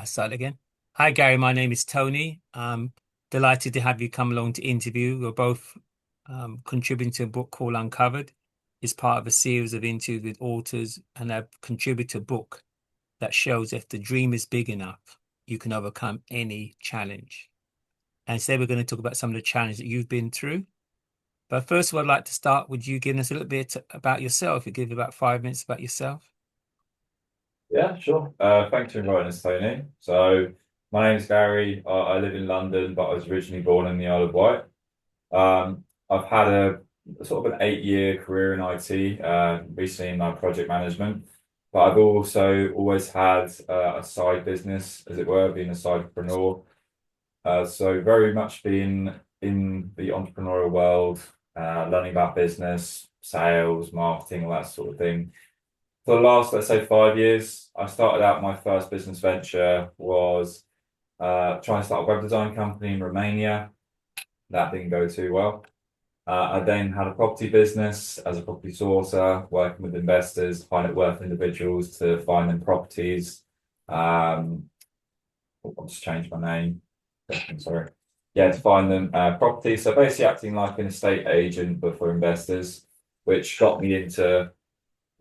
I start again. Hi, Gary. My name is Tony. I'm delighted to have you come along to interview. We're both contributing to a book called Uncovered. It's part of a series of interviews with authors, and I've contributed a book that shows if the dream is big enough, you can overcome any challenge. And today we're going to talk about some of the challenges that you've been through. But first of all, I'd like to start with you giving us a little bit about yourself. You give about 5 minutes about yourself. Yeah, sure. Thanks for inviting us, Tony. So, my name's Gary. I live in London, but I was originally born in the Isle of Wight. I've had a sort of an 8-year career in IT, recently in my project management. But I've also always had a side business, as it were, being a sidepreneur. So very much been in the entrepreneurial world, learning about business, sales, marketing, all that sort of thing for the last, let's say, 5 years. I started out my first business venture was trying to start a web design company in Romania. That didn't go too well. I then had a property business as a property sourcer, working with investors, high net worth individuals to find them properties. I'll just change my name. I'm sorry. Yeah, to find them properties. So basically acting like an estate agent, but for investors, which got me into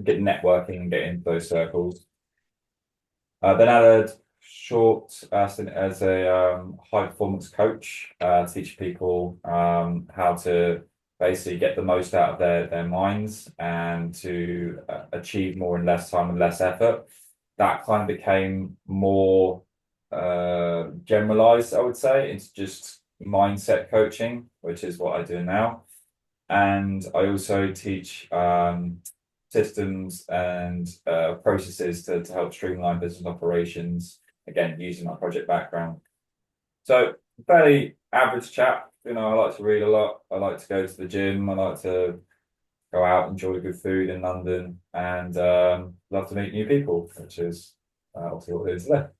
get networking and get into those circles. Then I had a short stint as a high performance coach, teach people how to basically get the most out of their minds and to achieve more in less time and less effort. That kind of became more generalized, I would say, into just mindset coaching, which is what I do now. And I also teach systems and processes to help streamline business operations, again, using my project background. So, fairly average chap. I like to read a lot. I like to go to the gym. I like to go out, enjoy good food in London, and love to meet new people, which is obviously what it is there.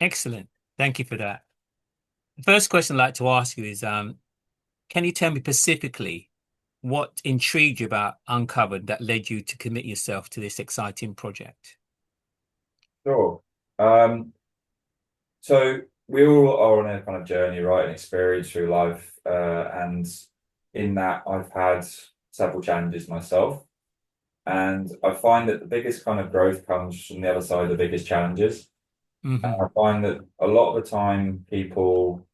Excellent. Thank you for that. The first question I'd like to ask you is, can you tell me specifically what intrigued you about Uncovered that led you to commit yourself to this exciting project? Sure. Um, so we all are on a kind of journey, right, and experience through life. And in that, I've had several challenges myself. And I find that the biggest kind of growth comes from the other side of the biggest challenges. And Hmm. I find that a lot of the time people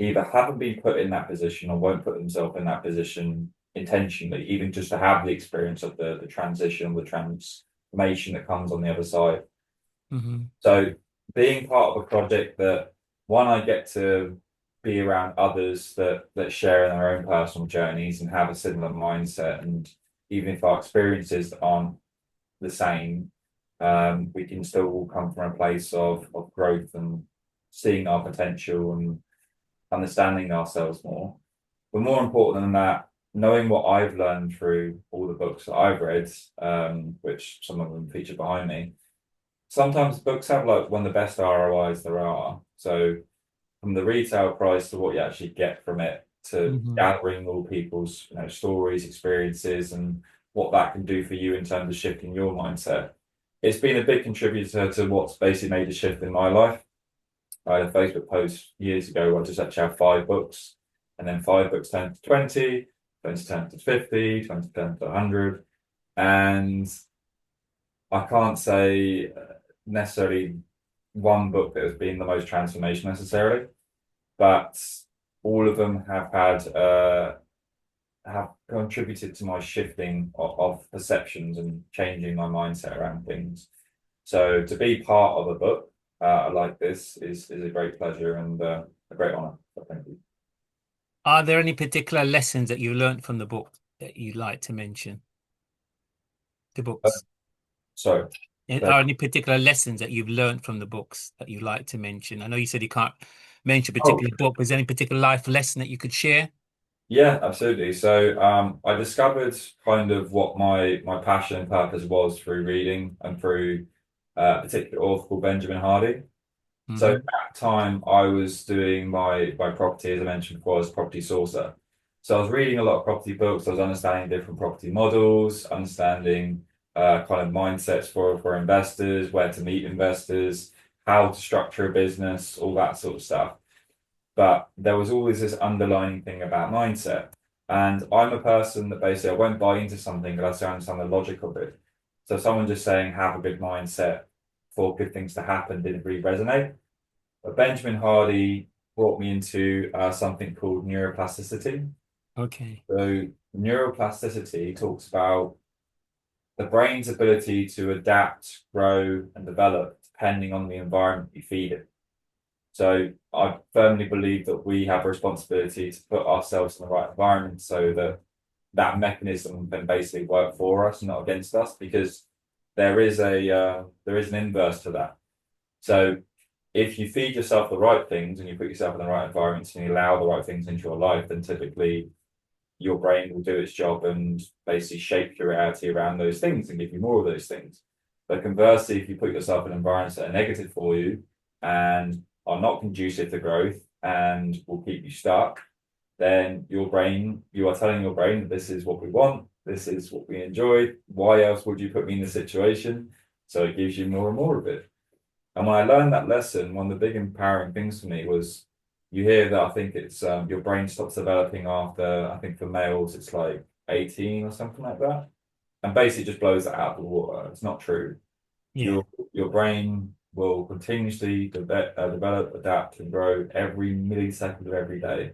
either haven't been put in that position or won't put themselves in that position intentionally, even just to have the experience of the transition, the transformation that comes on the other side. Hmm. So being part of a project that one, I get to be around others that share in their own personal journeys and have a similar mindset. And even if our experiences aren't the same, we can still all come from a place of growth and seeing our potential and understanding ourselves more. But more important than that, knowing what I've learned through all the books that I've read, which some of them feature behind me. Sometimes books have like one of the best ROIs there are. So from the retail price to what you actually get from it, to Hmm. gathering all people's stories, experiences, and what that can do for you in terms of shifting your mindset. It's been a big contributor to what's basically made a shift in my life. I had a Facebook post years ago where I just actually had 5 books, and then 5 books turned to 20, 20 turned to 50, 20 turned to 100. And I can't say necessarily one book that has been the most transformational necessarily, but all of them have contributed to my shifting of perceptions and changing my mindset around things. So to be part of a book like this is a great pleasure and a great honor. So thank you. Are there any particular lessons that you learned from the book that you'd like to mention? The Uh, books. so Are any particular lessons that you've learned from the books that you'd like to mention? I know you said you can't mention a oh particular book, but is there any particular life lesson that you could share? yeah, absolutely. So I discovered kind of what my passion and purpose was through reading and through a particular author called Benjamin Hardy. So at Hmm. that time, I was doing my property, as I mentioned before, as a property sourcer. So I was reading a lot of property books. I was understanding different property models, understanding kind of mindsets for investors, where to meet investors, how to structure a business, all that sort of stuff. But there was always this underlying thing about mindset. And I'm a person that basically I won't buy into something unless I understand the logic of it. So someone just saying have a good mindset for good things to happen didn't really resonate. But Benjamin Hardy brought me into something called neuroplasticity. Okay. So neuroplasticity talks about the brain's ability to adapt, grow, and develop depending on the environment you feed it. So I firmly believe that we have a responsibility to put ourselves in the right environment so that that mechanism can basically work for us, not against us, because there is an inverse to that. So if you feed yourself the right things and you put yourself in the right environments and you allow the right things into your life, then typically your brain will do its job and basically shape your reality around those things and give you more of those things. But conversely, if you put yourself in environments that are negative for you and are not conducive to growth and will keep you stuck, then you are telling your brain, this is what we want, this is what we enjoy. Why else would you put me in this situation? So it gives you more and more of it. And when I learned that lesson, one of the big empowering things for me was you hear that I think it's your brain stops developing after, I think for males, it's like 18 or something like that. And basically just blows that out of the water. It's not true. Yeah. Your brain will continuously develop, adapt, and grow every millisecond of every day.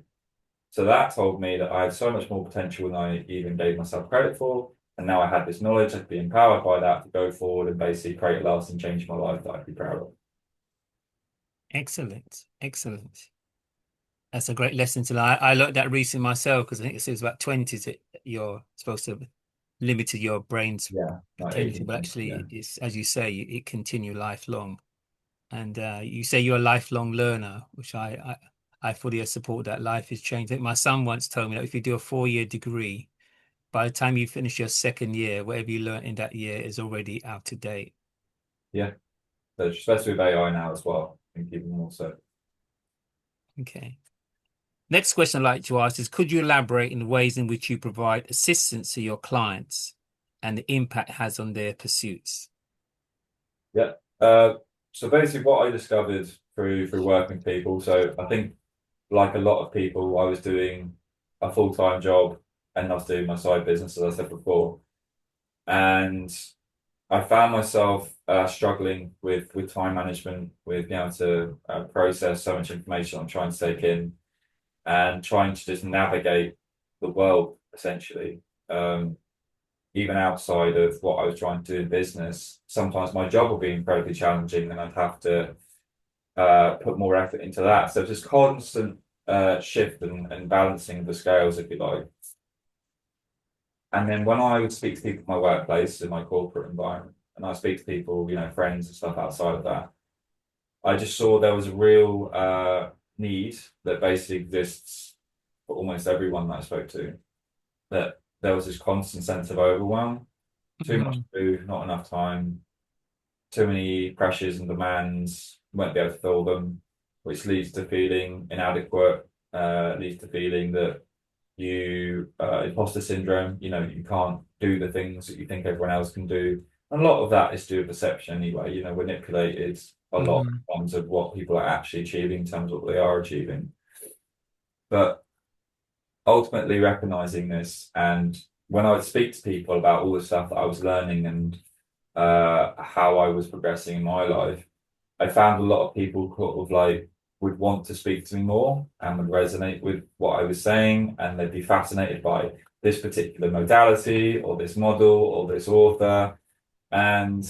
So that told me that I had so much more potential than I even gave myself credit for. And now I had this knowledge, I could be empowered by that to go forward and basically create a lasting change in my life that I'd be proud of. Excellent. Excellent. That's a great lesson to learn. I learned that recently myself because I think it says about 20 that you're supposed to limit your brain's Yeah, like potential, 18. but Yeah. actually, it's as you say, it continue lifelong. And you say you're a lifelong learner, which I fully support that. Life is changed. I think my son once told me that if you do a 4-year degree, by the time you finish your second year, whatever you learn in that year is already out of date. Yeah. So especially with AI now as well. I think even more so. Okay. Next question I'd like to ask is, could you elaborate in the ways in which you provide assistance to your clients and the impact it has on their pursuits? Yeah. So basically what I discovered through working with people. So I think like a lot of people, I was doing a full-time job and I was doing my side business, as I said before. And I found myself struggling with time management, with being able to process so much information I'm trying to take in and trying to just navigate the world essentially. Even outside of what I was trying to do in business, sometimes my job would be incredibly challenging and I'd have to put more effort into that. So just constant shift and balancing the scales, if you like. And then when I would speak to people in my workplace, in my corporate environment, and I speak to people, friends and stuff outside of that, I just saw there was a real need that basically exists for almost everyone that I spoke to, that there was this constant sense of overwhelm, too much Mm, to do, not enough time, too many pressures and demands, won't be able to fill them, which leads to feeling inadequate, leads to feeling that imposter syndrome, you can't do the things that you think everyone else can do. And a lot of that is to do with perception anyway, we're manipulated a lot mm, in terms of what people are actually achieving, in terms of what they are achieving. But ultimately recognizing this, and when I would speak to people about all the stuff that I was learning and how I was progressing in my life, I found a lot of people sort of like would want to speak to me more and would resonate with what I was saying, and they'd be fascinated by this particular modality or this model or this author. And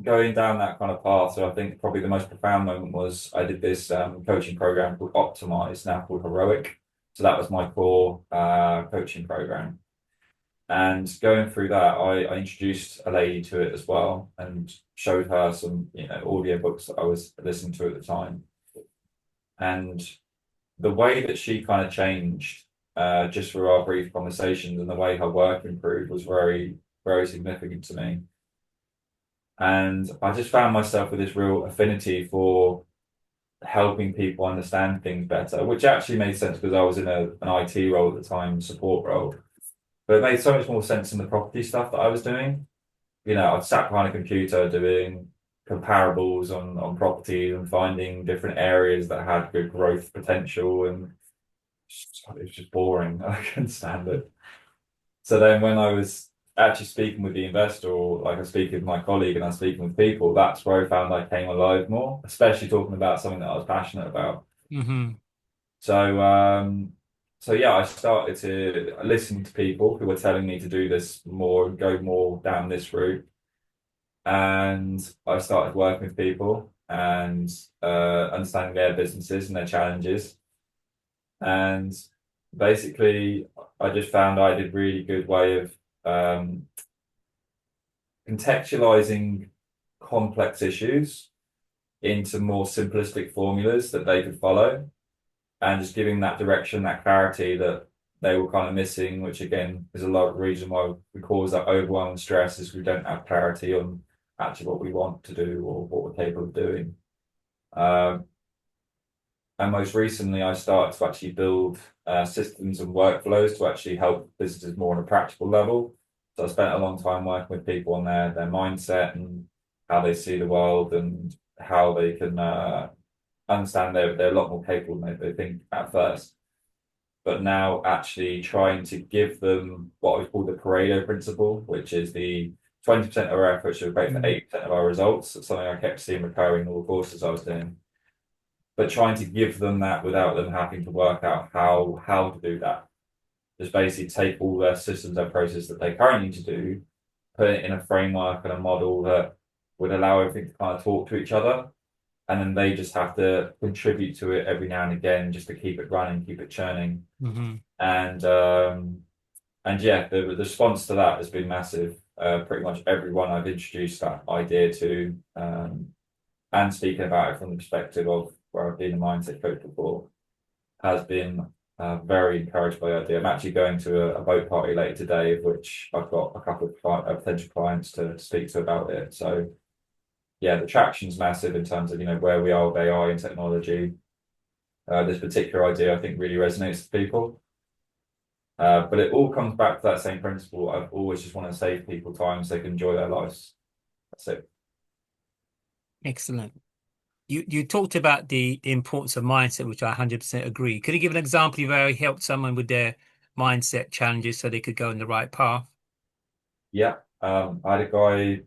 going down that kind of path, so I think probably the most profound moment was I did this coaching program called Optimize, now called Heroic. So that was my core coaching program. And going through that, I introduced a lady to it as well and showed her some, audio books that I was listening to at the time. And the way that she kind of changed just through our brief conversations and the way her work improved was very, very significant to me. And I just found myself with this real affinity for helping people understand things better, which actually made sense because I was in an IT role at the time, support role. But it made so much more sense in the property stuff that I was doing. I'd sat behind a computer doing comparables on properties and finding different areas that had good growth potential, and it was just boring. I couldn't stand it. So then when I was actually speaking with the investor, or like I speak with my colleague and I'm speaking with people, that's where I found I came alive more, especially talking about something that I was passionate about. Hmm. So so yeah, I started to listen to people who were telling me to do this more, go more down this route. And I started working with people and understanding their businesses and their challenges. And basically, I just found I did really good way of um, contextualizing complex issues into more simplistic formulas that they could follow, and just giving that direction, that clarity that they were kind of missing, which again is a lot of reason why we cause that overwhelm and stress, is we don't have clarity on actually what we want to do or what we're capable of doing. Um, and most recently, I started to actually build systems and workflows to actually help businesses more on a practical level. So I spent a long time working with people on their mindset and how they see the world and how they can understand they're a lot more capable than they think at first. But now actually trying to give them what we call the Pareto principle, which is the 20% of our efforts should equate for 80% of our results. It's something I kept seeing recurring in all the courses I was doing. But trying to give them that without them having to work out how to do that. Just basically take all their systems and processes that they currently need to do, put it in a framework and a model that would allow everything to kind of talk to each other. And then they just have to contribute to it every now and again just to keep it running, keep it churning. Hmm. And yeah, the response to that has been massive. Pretty much everyone I've introduced that idea to, and speaking about it from the perspective of where I've been a mindset coach before, has been very encouraged by the idea. I'm actually going to a boat party later today, of which I've got a couple of potential clients to speak to about it. So yeah, the traction's massive in terms of where we are with AI and technology. This particular idea I think really resonates with people. But it all comes back to that same principle. I've always just want to save people time so they can enjoy their lives. That's it. Excellent. You talked about the importance of mindset, which I 100% agree. Could you give an example of where you helped someone with their mindset challenges so they could go in the right path? Yeah. I had a guy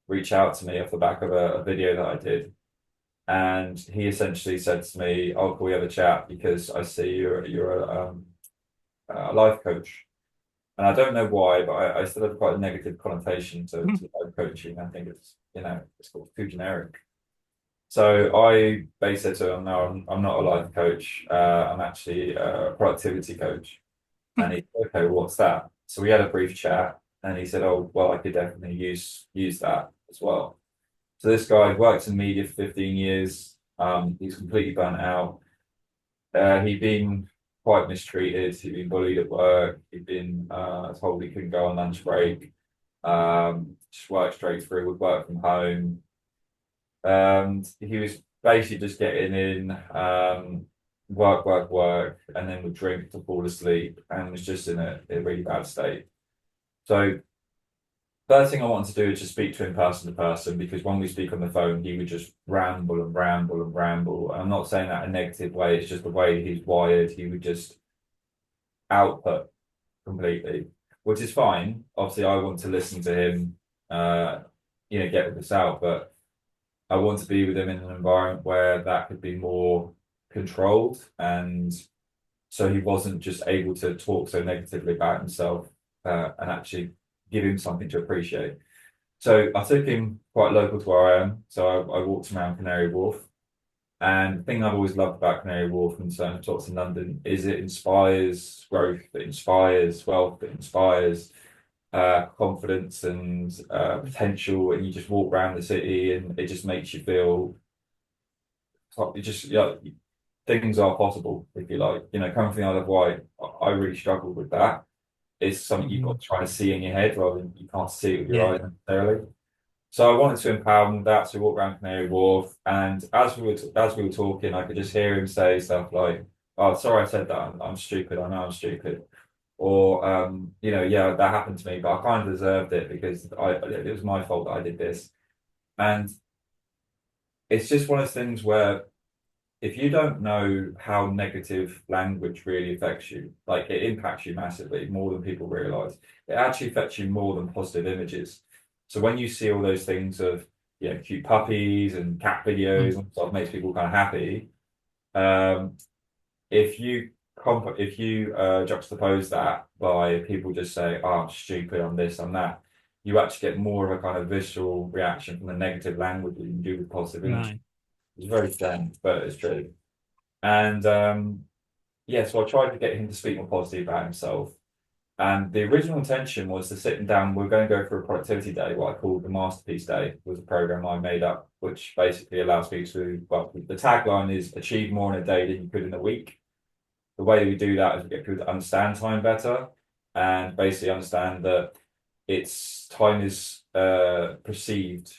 reach out to me off the back of a video that I did, and he essentially said to me, "Oh, can we have a chat? Because I see you're a life coach." And I don't know why, but I still have quite a negative connotation to life coaching. I think it's called too generic. So I basically said to him, "No, I'm not a life coach. I'm actually a productivity coach." And he said, "Okay, well, what's that?" So we had a brief chat, and he said, "Oh, well, I could definitely use that as well." So this guy worked in media for 15 years. He's completely burnt out. He'd been quite mistreated. He'd been bullied at work. He'd been told he couldn't go on lunch break. Just worked straight through, would work from home. And he was basically just getting in, work, work, work, and then would drink to fall asleep, and was just in a really bad state. So first thing I wanted to do is just speak to him person to person, because when we speak on the phone, he would just ramble and ramble and ramble. I'm not saying that in a negative way, it's just the way he's wired. He would just output completely, which is fine. Obviously, I want to listen to him, uh, get this out, but I want to be with him in an environment where that could be more controlled, and so he wasn't just able to talk so negatively about himself, and actually give him something to appreciate. So I took him quite local to where I am. So I walked around Canary Wharf. And the thing I've always loved about Canary Wharf and certain talks in London is it inspires growth, it inspires wealth, it inspires confidence and potential. And you just walk around the city and it just makes you feel it just things are possible, if you like. Coming from the Isle of Wight, I really struggled with that. It's something you've got Mhm. to try to see in your head rather than you can't see it with your Yeah. eyes necessarily. So I wanted to empower him with that. So we walked around Canary Wharf, and as we were talking, I could just hear him say stuff like, "Oh, sorry, I said that. I'm stupid. I know I'm stupid." Or, yeah, that happened to me, but I kind of deserved it because it was my fault that I did this. And it's just one of those things where if you don't know how negative language really affects you, like it impacts you massively more than people realize. It actually affects you more than positive images. So when you see all those things of, cute puppies and cat videos Mm. and stuff makes people kind of happy. Um, if you juxtapose that by people just saying, "Oh, I'm stupid, I'm this, I'm that," you actually get more of a kind of visceral reaction from the negative language than you do with positive images. Right. It's very strange, but it's true. And yeah, so I tried to get him to speak more positively about himself. And the original intention was to sit him down. We're going to go for a productivity day, what I called the Masterpiece Day, was a program I made up, which basically allows people to, well, the tagline is achieve more in a day than you could in a week. The way we do that is we get people to understand time better and basically understand that it's time is perceived,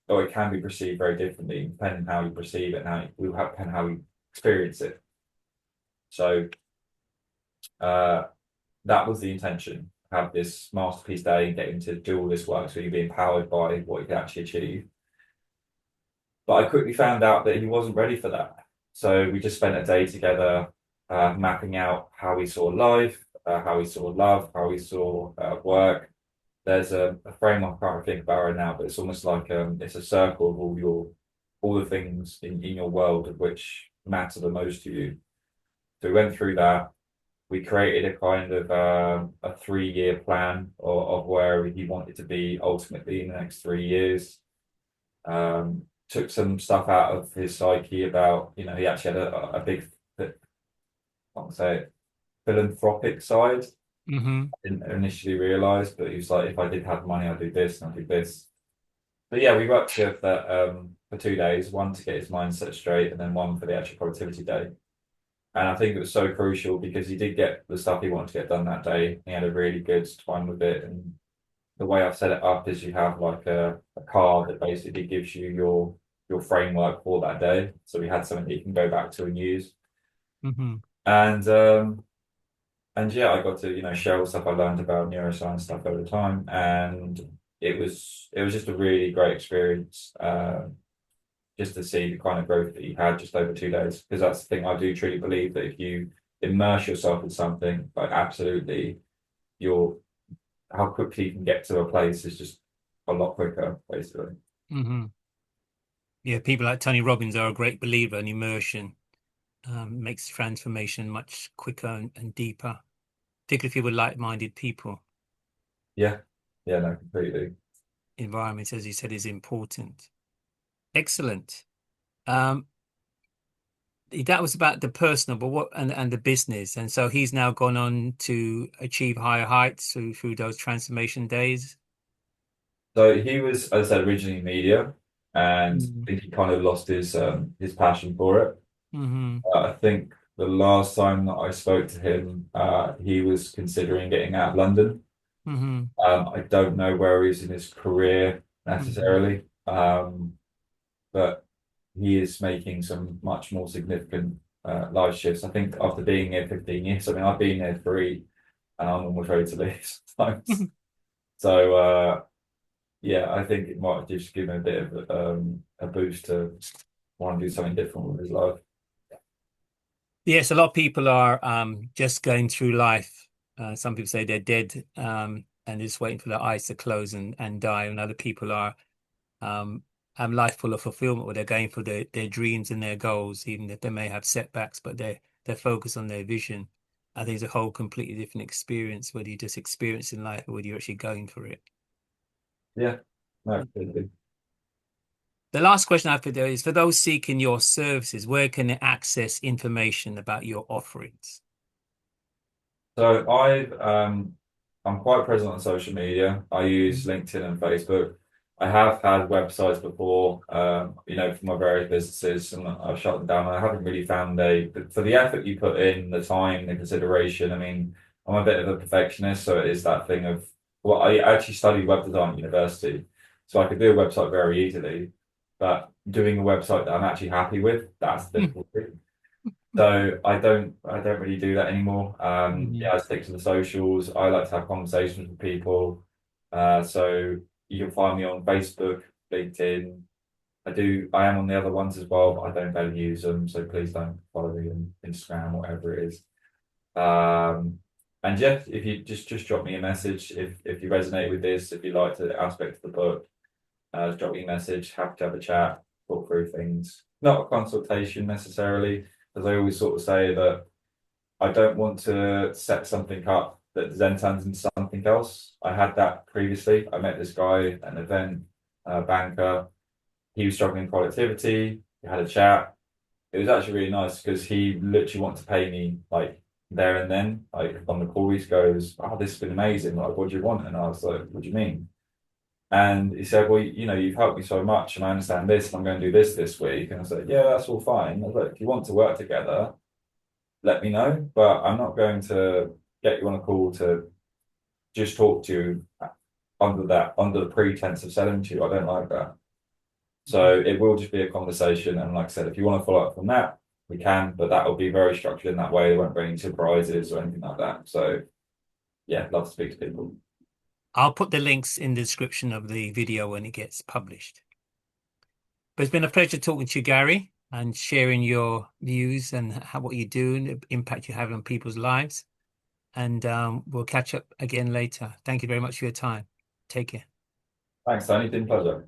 or it can be perceived very differently depending on how you perceive it and how you experience it. So uh, that was the intention. Have this masterpiece day and get him to do all this work so you'd be empowered by what you can actually achieve. But I quickly found out that he wasn't ready for that. So we just spent a day together mapping out how we saw life, how we saw love, how we saw work. There's a framework I can't think about right now, but it's almost like it's a circle of all the things in your world of which matter the most to you. So we went through that. We created a kind of a 3-year plan of where he wanted to be ultimately in the next 3 years. Took some stuff out of his psyche about, he actually had a big, I can't say it, philanthropic side. Mm-hmm. Didn't initially realize, but he was like, if I did have money, I'd do this and I'd do this. But yeah, we worked together for 2 days, one to get his mindset straight, and then one for the actual productivity day. And I think it was so crucial because he did get the stuff he wanted to get done that day. He had a really good time with it. And the way I've set it up is you have like a card that basically gives you your framework for that day. So we had something that you can go back to and use. Mm-hmm. And and yeah, I got to, share all the stuff I learned about neuroscience stuff over time. And it was just a really great experience. Just to see the kind of growth that you had just over 2 days. Because that's the thing, I do truly believe that if you immerse yourself in something, like absolutely, you're how quickly you can get to a place is just a lot quicker, basically. Mm-hmm. Yeah, people like Tony Robbins are a great believer in immersion. Makes transformation much quicker and deeper, particularly if you're with like-minded people. Yeah, yeah, no, completely. Environment, as you said, is important. Excellent. Um, that was about the personal, but what and the business. And so he's now gone on to achieve higher heights through those transformation days. So he was, as I said, originally media, and Mm-hmm. I think he kind of lost his passion for it. Mm-hmm. I think the last time that I spoke to him, he was considering getting out of London. Mm-hmm. I don't know where he's in his career Mm-hmm. necessarily, but he is making some much more significant life shifts. I think after being here 15 years, I mean, I've been here 3 and I'm almost ready to leave sometimes. So, yeah, I think it might just give him a bit of a boost to want to do something different with his life. Yes, a lot of people are just going through life. Some people say they're dead and just waiting for their eyes to close and die, and other people are um, have life full of fulfillment where they're going for their dreams and their goals, even if they may have setbacks, but they're focused on their vision. I think it's a whole completely different experience, whether you're just experiencing life or whether you're actually going for it. Yeah, no, completely. The last question I have for you is for those seeking your services, where can they access information about your offerings? So I'm quite present on social media. I use LinkedIn and Facebook. I have had websites before, for my various businesses, and I've shut them down. I haven't really found for the effort you put in, the time, the consideration. I mean, I'm a bit of a perfectionist, so it is that thing of, well, I actually studied web design at university, so I could do a website very easily, but doing a website that I'm actually happy with, that's the difficulty. So I don't really do that anymore. Mhm. Yeah, I stick to the socials. I like to have conversations with people. So you can find me on Facebook, LinkedIn, I am on the other ones as well, but I don't go use them, so please don't follow me on Instagram, whatever it is. Um, and yeah, if you just drop me a message if you resonate with this, if you like the aspect of the book, just drop me a message. Happy to have a chat, talk through things. Not a consultation necessarily, because I always sort of say that I don't want to set something up that then turns into something else. I had that previously. I met this guy at an event, banker. He was struggling with productivity. We had a chat. It was actually really nice because he literally wanted to pay me like there and then. Like on the call, he goes, "Oh, this has been amazing. Like, what do you want?" And I was like, "What do you mean?" And he said, "Well, you've helped me so much, and I understand this, and I'm going to do this week." And I said, "Yeah, that's all fine." I was like, "If you want to work together, let me know, but I'm not going to get you on a call to just talk to you under the pretense of selling to you. I don't like that. So it will just be a conversation. And like I said, if you want to follow up from that, we can, but that will be very structured in that way. There won't be any surprises or anything like that. So yeah, love to speak to people. I'll put the links in the description of the video when it gets published. But it's been a pleasure talking to you, Gary, and sharing your views and what you do and the impact you have on people's lives. And we'll catch up again later. Thank you very much for your time. Take care. Thanks, Tony. It's been a pleasure.